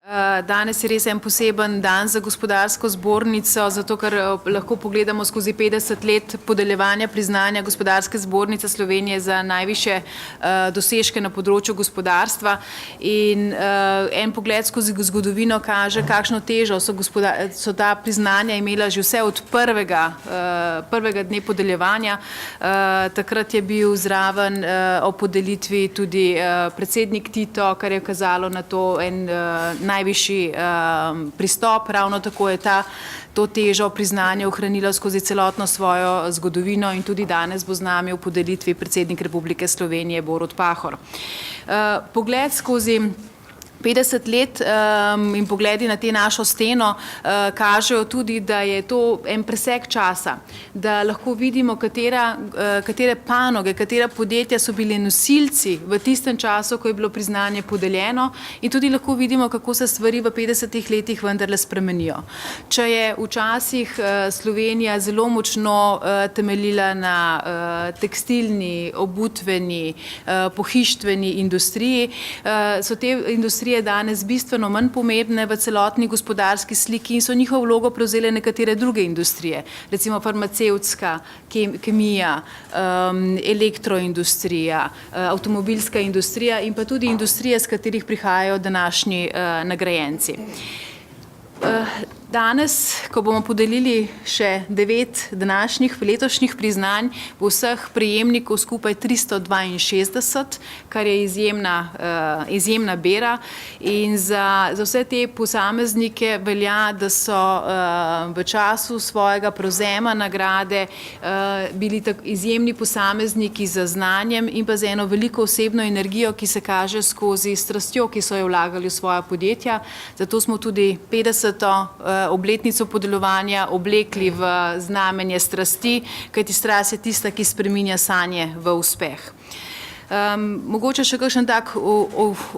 Danes je res en poseben dan za gospodarsko zbornico, zato ker lahko pogledamo skozi 50 let podeljevanja priznanja Gospodarske zbornice Slovenije za najvišje dosežke na področju gospodarstva. In en pogled skozi zgodovino kaže, kakšno težo so ta priznanja imela že vse od prvega dne podeljevanja. Takrat je bil zraven o podelitvi tudi predsednik Tito, kar je kazalo na to en najvišji pristop. Ravno tako je to težo priznanja ohranila skozi celotno svojo zgodovino in tudi danes bo z nami v podelitvi predsednik Republike Slovenije Borut Pahor. Pogled skozi 50 let in pogledi na te našo steno kažejo tudi, da je to en presek časa, da lahko vidimo, katere panoge, katera podjetja so bili nosilci v tistem času, ko je bilo priznanje podeljeno, in tudi lahko vidimo, kako se stvari v 50 letih vendarle spremenijo. Če je včasih Slovenija zelo močno temeljila na tekstilni, obutveni, pohištveni industriji, so te industrije danes bistveno manj pomembne v celotni gospodarski sliki in so njihovo vlogo prevzele nekatere druge industrije, recimo farmacevtska, kemija, elektroindustrija, avtomobilska industrija in pa tudi industrije, z katerih prihajajo današnji nagrajenci. Danes, ko bomo podelili še 9 današnjih letošnjih priznanj, bo vseh prejemnikov skupaj 362, kar je izjemna bera, in za vse te posameznike velja, da so v času svojega prevzema nagrade bili izjemni posamezniki z znanjem in pa z eno veliko osebno energijo, ki se kaže skozi strastjo, ki so jo vlagali v svoja podjetja. Zato smo tudi 50. Obletnico podeljevanja oblekli v znamenje strasti, kajti strast je tista, ki spreminja sanje v uspeh. Mogoče še kakšen tak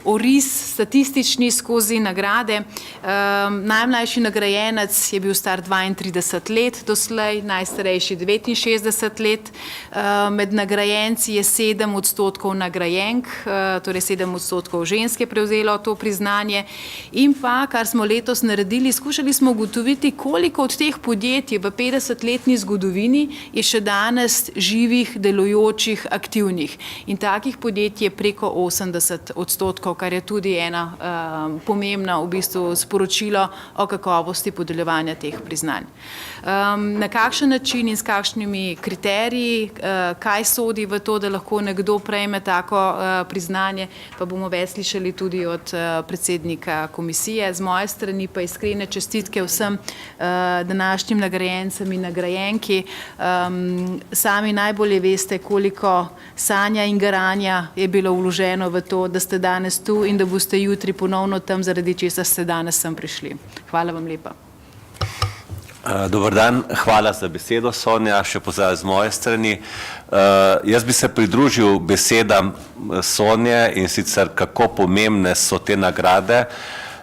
oris statistični skozi nagrade. Najmlajši nagrajenec je bil star 32 let doslej, najstarejši 69 let. Med nagrajenci je 7% nagrajenk, torej 7% žensk je prevzelo to priznanje. In pa, kar smo letos naredili, skušali smo ugotoviti, koliko od teh podjetij v 50-letni zgodovini je še danes živih, delujočih, aktivnih. In takih podjetij je preko 80%, kar je tudi ena pomembna v bistvu sporočilo o kakovosti podeljevanja teh priznanj. Na kakšen način in s kakšnimi kriteriji, kaj sodi v to, da lahko nekdo prejme tako priznanje, pa bomo več slišali tudi od predsednika komisije. Z moje strani pa iskrene čestitke vsem današnjim nagrajencem in nagrajenki. Sami najbolje veste, koliko sanja in garanja je bilo vloženo v to, da ste danes tu in da boste jutri ponovno tam, zaradi česar ste danes sem prišli. Hvala vam lepa. Dobar dan, hvala za besedo, Sonja, še pozdrav z moje strani. Jaz bi se pridružil besedam Sonje, in sicer kako pomembne so te nagrade.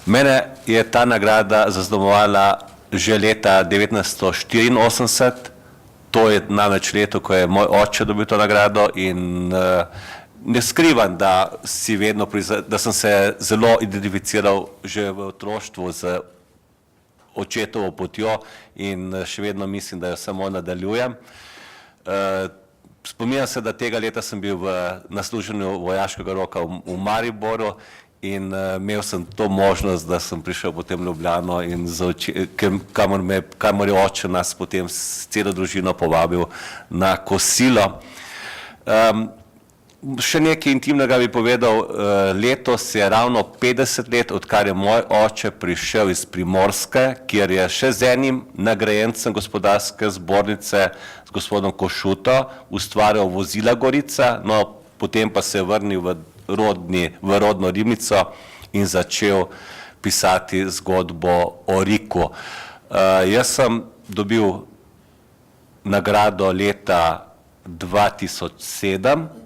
Mene je ta nagrada zaznamovala že leta 1984, to je namreč leto, ko je moj oče dobil to nagrado, in ne skrivam, da sem se zelo identificiral že v otroštvu z očetovo potjo in še vedno mislim, da jo samo nadaljujem. Spominjam se, da tega leta sem bil na služenju vojaškega roka v Mariboru in imel sem to možnost, da sem prišel potem v Ljubljano, kamor je oče nas potem s celo družino povabil na kosilo. Še nekaj intimnega bi povedal, letos je ravno 50 let, odkar je moj oče prišel iz Primorske, kjer je še z enim nagrajencem Gospodarske zbornice, z gospodom Košuto, ustvarjal vozila Gorica, no potem pa se je vrnil v rodno Ribnico in začel pisati zgodbo o Riku. Jaz sem dobil nagrado leta 2007,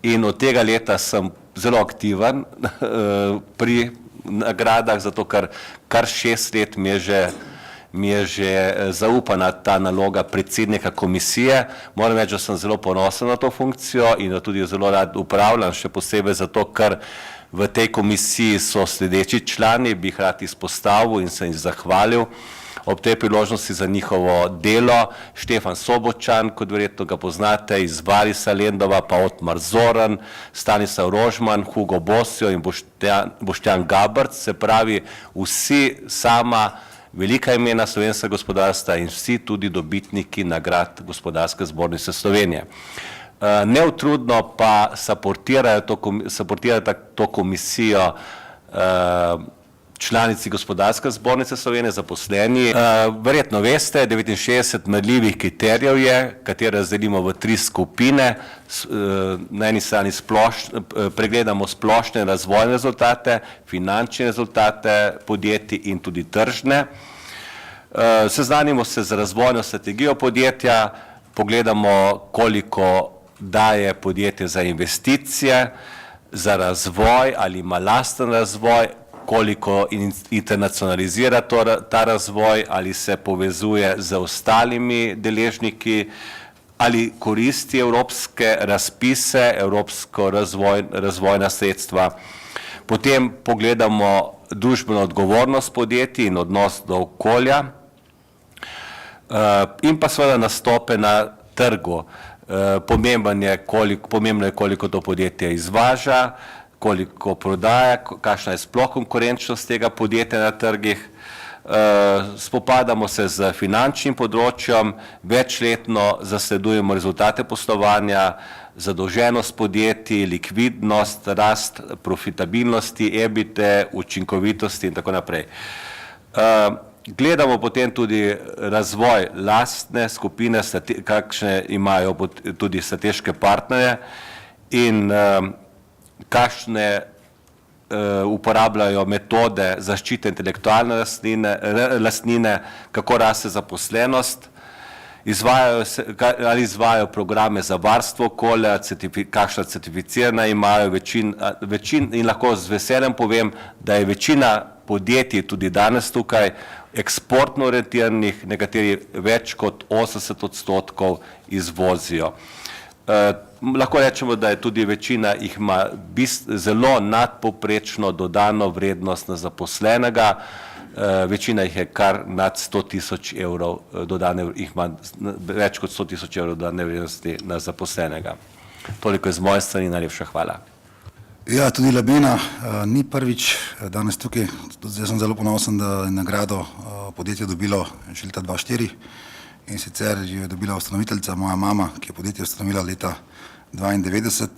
in od tega leta sem zelo aktiven pri nagradah, zato ker kar 6 let mi je že zaupana ta naloga predsednika komisije. Moram reči, da sem zelo ponosen na to funkcijo in jo tudi zelo rad upravljam, še posebej zato, ker V tej komisiji so sledeči člani, bi jih rad izpostavil in se jim zahvalil ob tej priložnosti za njihovo delo. Štefan Sobočan, kot verjetno ga poznate, iz Varisa Lendova, pa Otmar Zoran, Stanislav Rožman, Hugo Bosjo in Boštjan Gabrc, se pravi vsi sama velika imena slovenskega gospodarstva in vsi tudi dobitniki nagrad Gospodarske zbornice Slovenije. Neutrudno pa suportirajo to komisijo članici Gospodarske zbornice Slovenije, zaposleni. Verjetno veste, 69 merljivih kriterijev je, katere razdelimo v 3 skupine. Na eni strani pregledamo splošne razvojne rezultate, finančne rezultate podjetij in tudi tržne. Seznanimo se z razvojno strategijo podjetja, pogledamo, koliko daje podjetje za investicije, za razvoj ali ima lasten razvoj, koliko internacionalizira ta razvoj, ali se povezuje z ostalimi deležniki, ali koristi evropske razpise, evropsko razvojna sredstva. Potem pogledamo družbeno odgovornost podjetij in odnos do okolja in pa seveda nastope na trgu. Pomembno je, koliko to podjetje izvaža, koliko prodaja, kakšna je sploh konkurenčnost tega podjetja na trgih. Spopadamo se z finančnim področjem, večletno zasledujemo rezultate poslovanja, zadolženost podjetij, likvidnost, rast profitabilnosti, EBIT-e, učinkovitosti in tako naprej. Gledamo potem tudi razvoj lastne skupine, kakšne imajo tudi strateške partnerje in kakšne uporabljajo metode zaščite intelektualne lastnine, kako raste zaposlenost, ali izvajajo programe za varstvo okolja, kakšna certificirana imajo in lahko z veseljem povem, da je večina podjetij tudi danes tukaj eksportno orientiranih, nekateri več kot 80% izvozijo. Lahko rečemo, da je tudi večina jih ima zelo nadpovprečno dodano vrednost na zaposlenega, večina jih je kar nad 100.000 evrov dodane, jih ima več kot 100.000 evrov dodane vrednosti na zaposlenega. Toliko iz moje strani, najlepša hvala. Ja, tudi Labena ni prvič danes tukaj. Zdaj sem zelo ponosen, da je nagrado podjetje dobilo že leta 2004 in sicer je dobila ustanoviteljica, moja mama, ki je podjetje ustanovila leta 1992.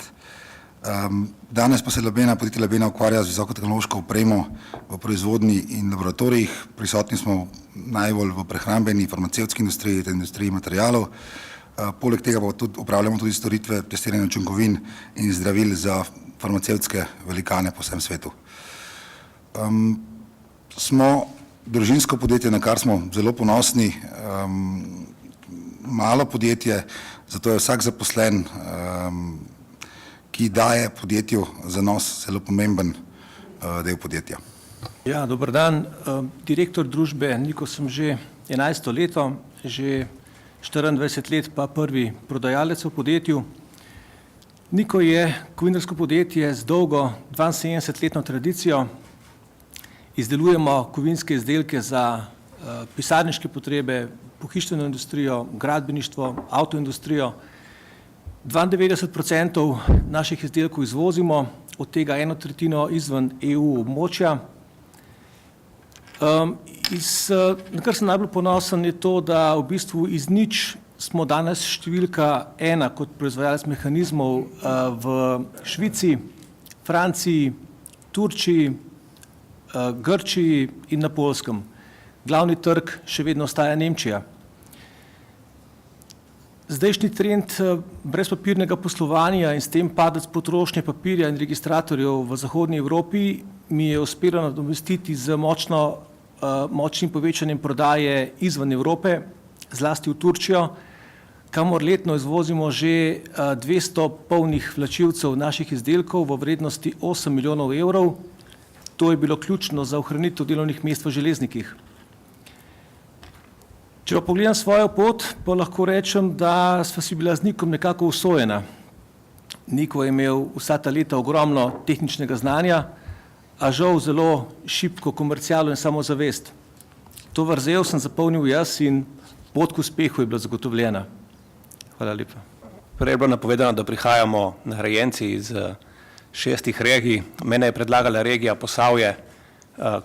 Danes pa se podjetje Labena ukvarja z visokotehnološko opremo v proizvodnji in laboratorijih. Prisotni smo najbolj v prehrambeni, farmacevtski industriji, industriji materialov. Poleg tega pa tudi upravljamo tudi storitve testiranja učinkovin in zdravil za farmacevtske velikane po vsem svetu. Smo družinsko podjetje, na kar smo zelo ponosni, malo podjetje, zato je vsak zaposlen, ki daje podjetju zanos, zelo pomemben del podjetja. Ja, dober dan. Direktor družbe Niko sem že 11. leto, že 24 let pa prvi prodajalec v podjetju. Niko je kovinarsko podjetje z dolgo 72-letno tradicijo. Izdelujemo kovinske izdelke za pisarniške potrebe, pohištveno industrijo, gradbeništvo, avtoindustrijo. 92% naših izdelkov izvozimo, od tega 1/3 izven EU območja. Na kar sem najbolj ponosen je to, da v bistvu iz nič smo danes številka 1 kot proizvajalec mehanizmov v Švici, Franciji, Turčiji, Grčiji in na Poljskem. Glavni trg še vedno ostaja Nemčija. Zdajšnji trend brezpapirnega poslovanja in s tem padec potrošnje papirja in registratorjev v zahodnji Evropi mi je uspelo nadomestiti z močnim povečanjem prodaje izven Evrope, zlasti v Turčijo, kamor letno izvozimo že 200 polnih vlačilcev naših izdelkov v vrednosti 8 milijonov evrov. To je bilo ključno za ohranitev delovnih mest v železnikih. Če pa pogledam svojo pot, pa lahko rečem, da sva si bila z Nikom nekako usojena. Niko je imel vsa ta leta ogromno tehničnega znanja, a žal zelo šibko komercialno in samozavest. To vrzel sem zapolnil jaz in pot k uspehu je bila zagotovljena. Hvala lepa. Prej je bilo napovedano, da prihajamo nagrajenci iz 6 regij. Mene je predlagala regija Posavje,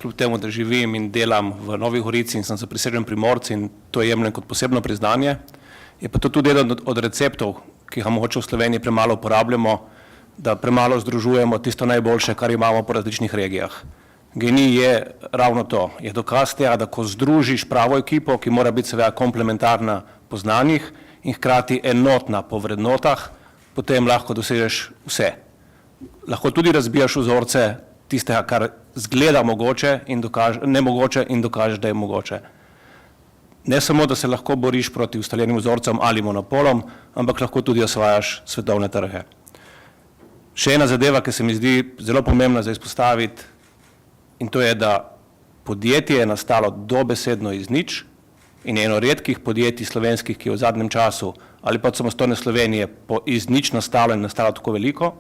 kljub temu, da živim in delam v Novi Gorici in sem zaprisežen Primorci in to jemljem kot posebno priznanje. Je pa to tudi eden od receptov, ki ga mogoče v Sloveniji premalo uporabljamo, da premalo združujemo tisto najboljše, kar imamo po različnih regijah. GEN-I je ravno to, je dokaz tega, da ko združiš pravo ekipo, ki mora biti seveda komplementarna po znanjih in hkrati enotna po vrednotah, potem lahko dosežeš vse. Lahko tudi razbijaš vzorce tistega, kar zgleda mogoče in nemogoče in dokažeš, da je mogoče. Ne samo, da se lahko boriš proti ustaljenim vzorcem ali monopolom, ampak lahko tudi osvajaš svetovne trge. Še ena zadeva, ki se mi zdi zelo pomembna za izpostaviti, in to je, da podjetje je nastalo dobesedno iz nič in je eno redkih podjetij slovenskih, ki je v zadnjem času ali pa od samostojne Slovenije iz nič nastalo in nastalo tako veliko.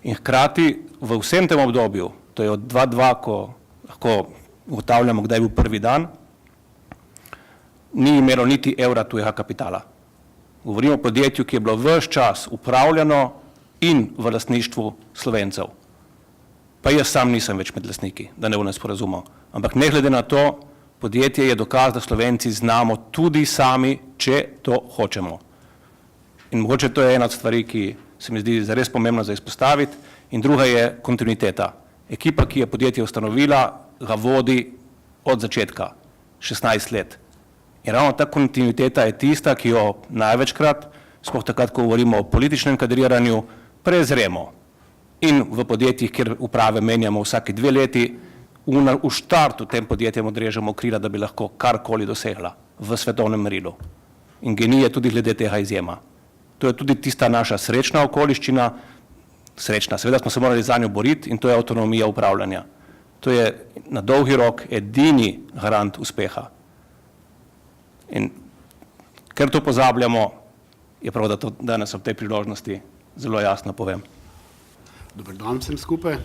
In hkrati v vsem tem obdobju, to je od 2002, ko lahko ugotavljamo, kdaj je bil prvi dan, ni imelo niti evra tujega kapitala. Govorimo o podjetju, ki je bilo ves čas upravljano in v lastništvu Slovencev. Pa jaz sam nisem več med lastniki, da ne bo nesporazumov. Ampak ne glede na to, podjetje je dokaz, da Slovenci znamo tudi sami, če to hočemo. In mogoče to je ena od stvari, ki se mi zdi zares pomembna za izpostaviti, in druga je kontinuiteta. Ekipa, ki je podjetje ustanovila, ga vodi od začetka, 16 let. In ravno ta kontinuiteta je tista, ki jo največkrat, sploh takrat, ko govorimo o političnem kadriranju, prezremo. In v podjetjih, kjer uprave menjamo vsake 2 leti, v štartu tem podjetjem odrežemo krila, da bi lahko karkoli dosegla v svetovnem merilu. In GEN-I je tudi glede tega izjema. To je tudi tista naša srečna okoliščina, srečna, seveda smo se morali za njo boriti in to je avtonomija upravljanja. To je na dolgi rok edini garant uspeha. In ker to pozabljamo, je prav, da to danes ob tej priložnosti zelo jasno povem. Dober dan vsem skupaj.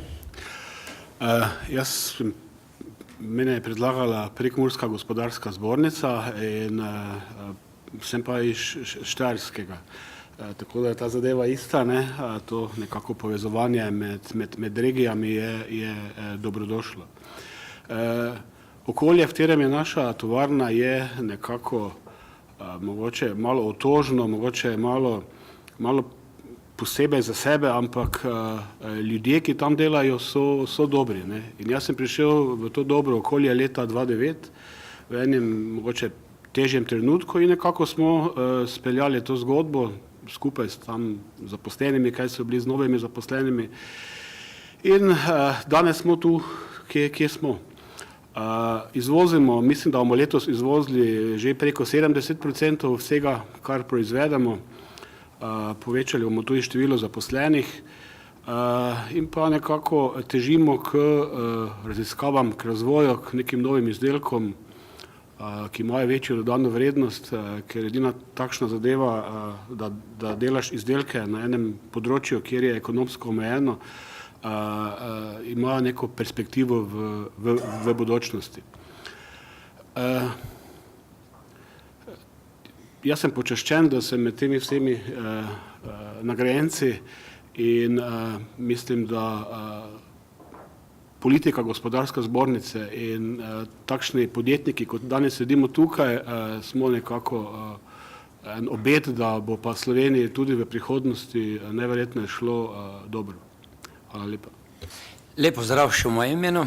Mene je predlagala Prekmurska gospodarska zbornica in sem pa iz Štajerskega. Tako da je ta zadeva ista, to nekako povezovanje med regijami je dobrodošlo. Okolje, v katerem je naša tovarna, je nekako mogoče malo otožno, mogoče malo posebej za sebe, ampak ljudje, ki tam delajo, so dobri. In jaz sem prišel v to dobro okolje leta 2009, v enem mogoče težjem trenutku in nekako smo speljali to zgodbo skupaj s tam zaposlenimi, kaj so bili z novimi zaposlenimi. In danes smo tu, kje smo. Izvozimo, mislim, da bomo letos izvozili že preko 70% vsega, kar proizvedemo. Povečali bomo tudi število zaposlenih in pa nekako težimo k raziskavam, k razvoju, k nekim novim izdelkom, ki imajo večjo dodano vrednost, ker edina takšna zadeva, da delaš izdelke na enem področju, kjer je ekonomsko omejeno, imajo neko perspektivo v bodočnosti. Jaz sem počaščen, da sem med temi vsemi nagrajenci in mislim, da politika gospodarske zbornice in takšni podjetniki, kot danes sedimo tukaj, smo nekako en obet, da bo pa Sloveniji tudi v prihodnosti neverjetno šlo dobro. Hvala lepa. Lepo zdrav še v mojem imenu.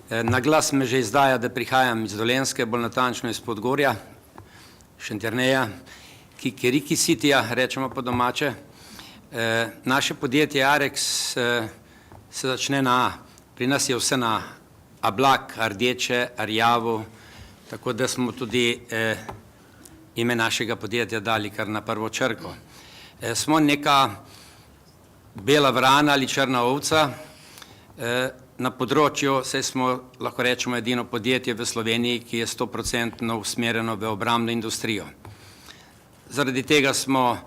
Na glas me že izdaja, da prihajam iz Dolenjske, bolj natančno iz Podgorja, Šentjerneja, Kikiriki Citija, rečemo po domače. Naše podjetje Arex se začne na A. Pri nas je vse na Ablak, Rdeče, Rjavo, tako da smo tudi ime našega podjetja dali kar na prvo črko. Smo neka bela vrana ali črna ovca. Na področju, saj smo, lahko rečemo, edino podjetje v Sloveniji, ki je 100% usmerjeno v obrambno industrijo. Zaradi tega smo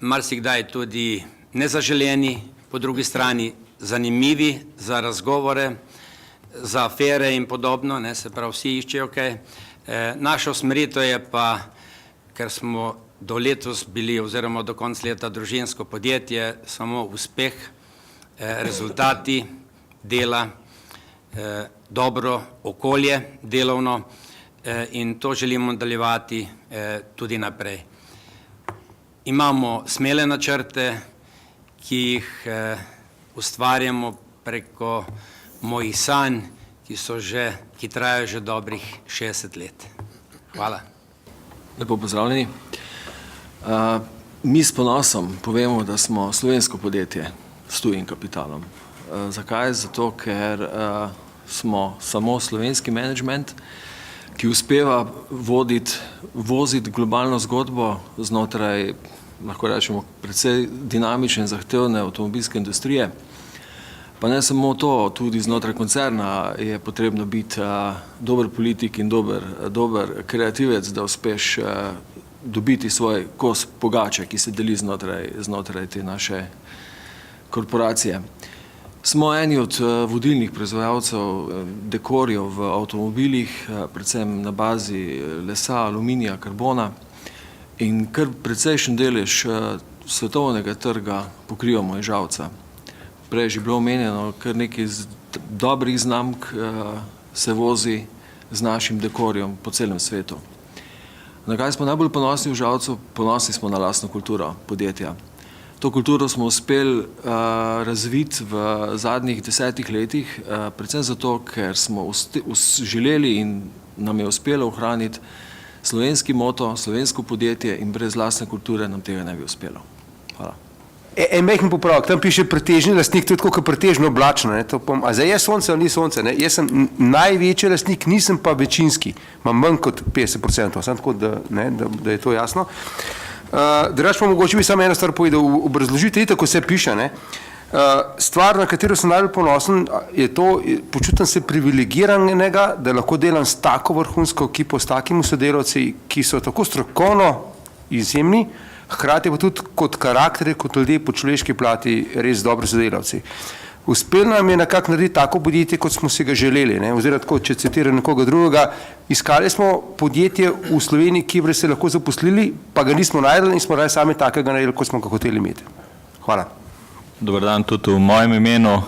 marsikdaj tudi nezaželeni, po drugi strani zanimivi za razgovore, za afere in podobno, ne, se pravi, vsi iščejo kaj. Naša usmeritev je pa, ker smo do letos bili oziroma do konca leta družinsko podjetje, samo uspeh, rezultati dela, dobro okolje delovno in to želimo nadaljevati tudi naprej. Imamo smele načrte, ki jih ustvarjamo preko mojih sanj, ki trajajo že dobrih 60 let. Hvala. Lepo pozdravljeni. Mi s ponosom povemo, da smo slovensko podjetje s tujim kapitalom. Zakaj? Zato, ker smo samo slovenski menedžment, ki uspeva voziti globalno zgodbo znotraj, lahko rečemo, precej dinamične in zahtevne avtomobilske industrije. Pa ne samo to, tudi znotraj koncerna je potrebno biti dober politik in dober kreativec, da uspeš dobiti svoj kos pogače, ki se deli znotraj te naše korporacije. Smo eni od vodilnih proizvajalcev dekorjev v avtomobilih, predvsem na bazi lesa, aluminija, karbona in kar precejšen delež svetovnega trga pokrivamo iz žalca. Prej je že bilo omenjeno, kar nekaj dobrih znamk se vozi z našim dekorjem po celem svetu. Na kaj smo najbolj ponosni v žalcu? Ponosni smo na lastno kulturo podjetja. To kulturo smo uspeli razviti v zadnjih 10 letih, predvsem zato, ker smo želeli in nam je uspelo ohraniti slovenski moto, slovensko podjetje in brez lastne kulture nam tega ne bi uspelo. Hvala. En majhen popravek, tam piše pretežni lastnik, to je tako kot pretežno oblačno. A zdaj je sonce ali ni sonce? Ne? Jaz sem največji lastnik, nisem pa večinski, imam manj kot 50%, samo tako, da je to jasno. Drugače pa mogoče bi samo eno stvar povedal, obrazložite, tako se piše. Ne? Stvar, na katero sem najbolj ponosen, je to, počutim se privilegiranega, da lahko delam s tako vrhunsko ekipo, s takimi sodelavci, ki so tako strokovno izjemni, hkrati pa tudi kot karakterje, kot ljudje po človeški plati res dobri sodelavci. Uspelo nam je nekako narediti tako podjetje, kot smo si ga želeli, ne? Oziroma tako, če citiram nekoga drugega, iskali smo podjetje v Sloveniji, ki bi se lahko zaposlili, pa ga nismo najdeli in smo raje sami takega naredili, kot smo ga hoteli imeti. Hvala. Dobar dan tudi v mojem imenu.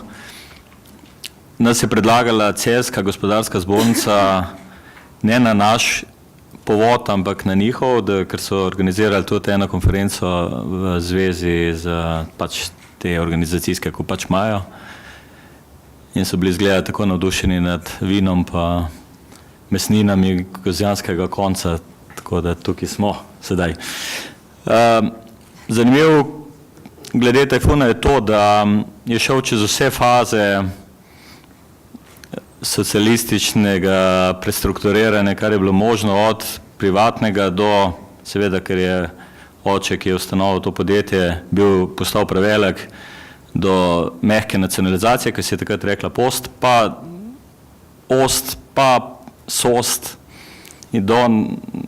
Nas je predlagala Celjska gospodarska zbornica ne na naš povod, ampak na njihov, ker so organizirali tudi eno konferenco v zvezi z pač te organizacijske, ko pač imajo. In so bili izgleda tako navdušeni nad vinom pa mesninami kozjanskega konca, tako da tukaj smo sedaj. Zanimivo glede Tajfuna je to, da je šel čez vse faze socialističnega prestrukturiranja, kar je bilo možno od privatnega do, seveda, ker je oče, ki je ustanovil to podjetje, postal prevelik, do mehke nacionalizacije, ki se je takrat rekla post, pa ost, pa sost in do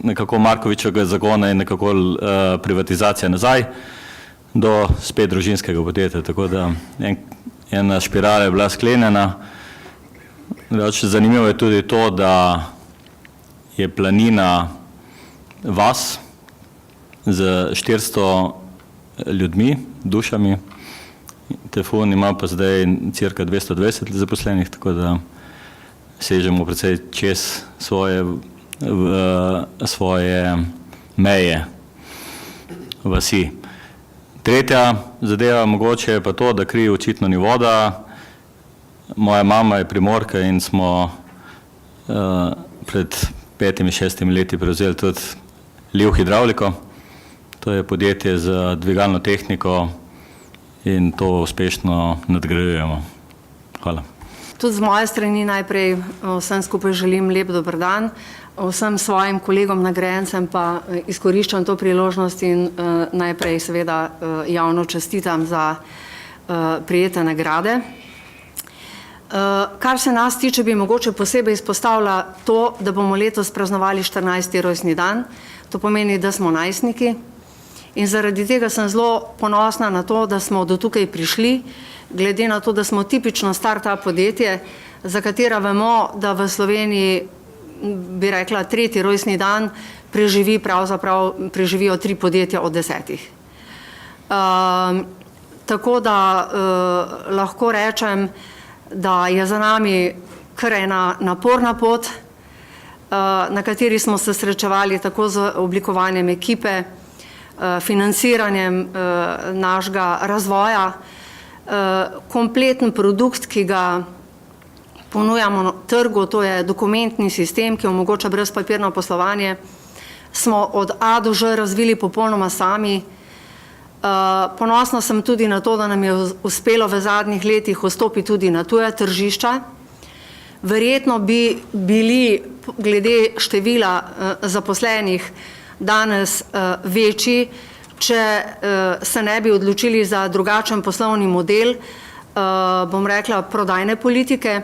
nekako Markovičevega zagona in nekako privatizacija nazaj, do spet družinskega podjetja, tako da ena špirala je bila sklenjena. Zanimivo je tudi to, da je Planina vas z 400 ljudmi, dušami. Tajfun ima pa zdaj cirka 220 zaposlenih, tako da sežemo precej čez svoje meje vasi. Tretja zadeva mogoče je pa to, da kri očitno ni voda. Moja mama je Primorka in smo pred 5-6 leti prevzeli tudi Liv hidravliko. To je podjetje za dvigalno tehniko in to uspešno nadgrajujemo. Hvala. Tudi z moje strani najprej vsem skupaj želim lep dober dan. Vsem svojim kolegom nagrajencem pa izkoriščam to priložnost in najprej seveda javno čestitam za prejete nagrade. Kar se nas tiče, bi mogoče posebej izpostavila to, da bomo letos praznovali 14. rojstni dan. To pomeni, da smo najstniki In zaradi tega sem zelo ponosna na to, da smo do tukaj prišli, glede na to, da smo tipično start-up podjetje, za katera vemo, da v Sloveniji, bi rekla, 3. rojstni dan preživijo 3 podjetja od 10. Tako da lahko rečem, da je za nami kar ena naporna pot, na kateri smo se srečevali tako z oblikovanjem ekipe, financiranjem našega razvoja, kompleten produkt, ki ga ponujamo na trgu, to je dokumentni sistem, ki omogoča brezpapirno poslovanje, smo od A do Ž razvili popolnoma sami. Ponosna sem tudi na to, da nam je uspelo v zadnjih letih vstopiti tudi na tuja tržišča. Verjetno bi bili glede števila zaposlenih danes večji, če se ne bi odločili za drugačen poslovni model, bom rekla, prodajne politike.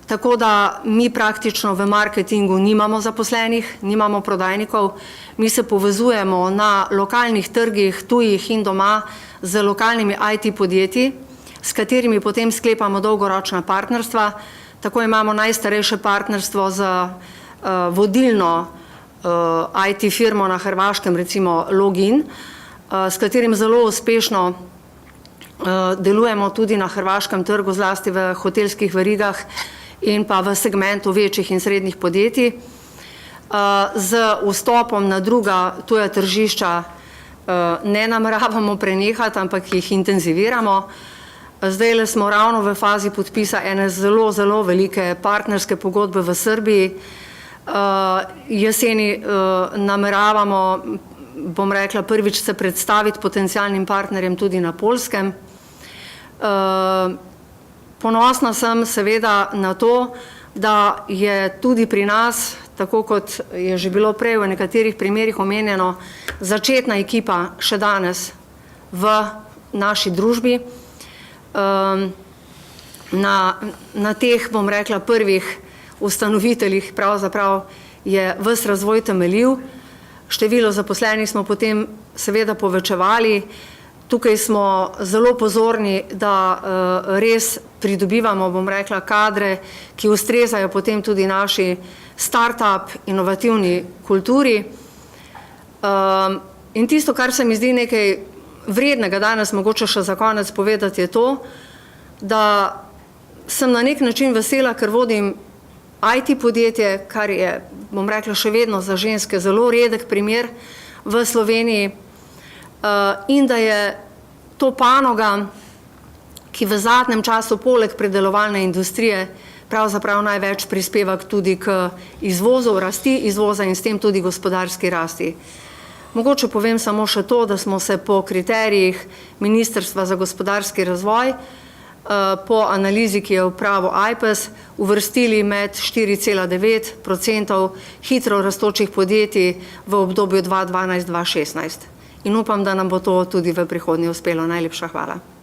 Tako da mi praktično v marketingu nimamo zaposlenih, nimamo prodajnikov, mi se povezujemo na lokalnih trgih, tujih in doma z lokalnimi IT podjetji, s katerimi potem sklepamo dolgoročna partnerstva. Tako imamo najstarejše partnerstvo z vodilno IT firmo na Hrvaškem, recimo Login, s katerim zelo uspešno delujemo tudi na hrvaškem trgu, zlasti v hotelskih verigah in pa v segmentu večjih in srednjih podjetij. Z vstopom na druga tuja tržišča ne nameravamo prenehati, ampak jih intenziviramo. Zdajle smo ravno v fazi podpisa ene zelo, zelo velike partnerske pogodbe v Srbiji. Jeseni nameravamo, bom rekla, prvič se predstaviti potencialnim partnerjem tudi na Poljskem. Ponosna sem seveda na to, da je tudi pri nas, tako kot je že bilo prej v nekaterih primerih omenjeno, začetna ekipa še danes v naši družbi. Na teh, bom rekla, prvih ustanoviteljih pravzaprav je ves razvoj temeljil. Število zaposlenih smo potem seveda povečevali. Tukaj smo zelo pozorni, da res pridobivamo, bom rekla, kadre, ki ustrezajo potem tudi naši start-up inovativni kulturi. In tisto, kar se mi zdi nekaj vrednega danes mogoče še za konec povedati, je to, da sem na nek način vesela, ker vodim IT podjetje, kar je, bom rekla, še vedno za ženske zelo redek primer v Sloveniji, in da je to panoga, ki v zadnjem času poleg predelovalne industrije pravzaprav največ prispeva tudi k izvozu, rasti izvoza in s tem tudi gospodarski rasti. Mogoče povem samo še to, da smo se po kriterijih Ministrstva za gospodarski razvoj po analizi, ki je opravil AJPES, uvrstili med 4,9% hitro rastočih podjetij v obdobju 2012-2016. In upam, da nam bo to tudi v prihodnje uspelo. Najlepša hvala.